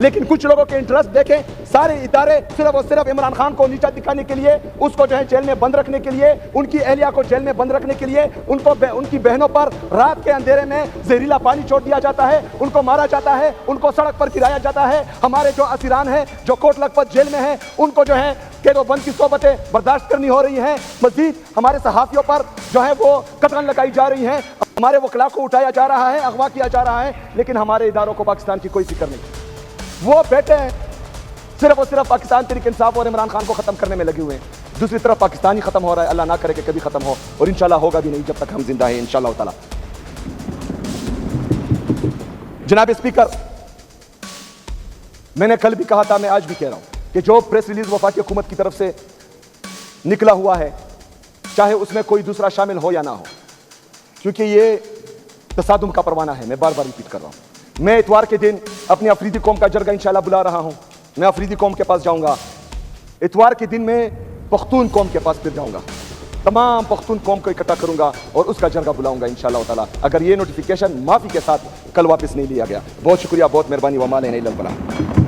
لیکن کچھ لوگوں کے انٹرسٹ دیکھیں، سارے ادارے صرف اور صرف عمران خان کو نیچا دکھانے کے لیے، اس کو جو ہے جیل میں بند رکھنے کے لیے، ان کی اہلیہ کو جیل میں بند رکھنے کے لیے، ان کی بہنوں پر رات کے اندھیرے میں زہریلا پانی چھوڑ دیا جاتا ہے، ان کو مارا جاتا ہے، ان کو سڑک پر گرایا جاتا ہے۔ ہمارے جو اسیران ہیں جو کوٹ لکھپت جیل میں ہیں، ان کو جو ہے قید و بند کی صحبتیں برداشت کرنی ہو رہی ہیں۔ مزید ہمارے صحافیوں پر جو ہے وہ قتل لگائی جا رہی ہیں، ہمارے وکلاء کو اٹھایا جا رہا ہے، اغوا کیا جا رہا ہے، لیکن ہمارے اداروں کو پاکستان کی کوئی فکر نہیں۔ وہ بیٹھے ہیں صرف اور صرف پاکستان تحریک انصاف اور عمران خان کو ختم کرنے میں لگے ہوئے ہیں۔ دوسری طرف پاکستان ہی ختم ہو رہا ہے، اللہ نہ کرے کہ کبھی ختم ہو، اور انشاءاللہ ہوگا بھی نہیں جب تک ہم زندہ ہیں انشاءاللہ تعالی۔ جناب اسپیکر، میں نے کل بھی کہا تھا، میں آج بھی کہہ رہا ہوں کہ جو پریس ریلیز وفاقی حکومت کی طرف سے نکلا ہوا ہے، چاہے اس میں کوئی دوسرا شامل ہو یا نہ ہو، کیونکہ یہ تصادم کا پروانہ ہے، میں بار بار ریپیٹ کر رہا ہوں۔ میں اتوار کے دن اپنی افریدی قوم کا جرگہ انشاءاللہ بلا رہا ہوں، میں افریدی قوم کے پاس جاؤں گا۔ اتوار کے دن میں پختون قوم کے پاس پھر جاؤں گا، تمام پختون قوم کو اکٹھا کروں گا اور اس کا جرگہ بلاؤں گا انشاءاللہ تعالی، اگر یہ نوٹیفیکیشن معافی کے ساتھ کل واپس نہیں لیا گیا۔ بہت شکریہ، بہت مہربانی، وما علینا الا البلاغ۔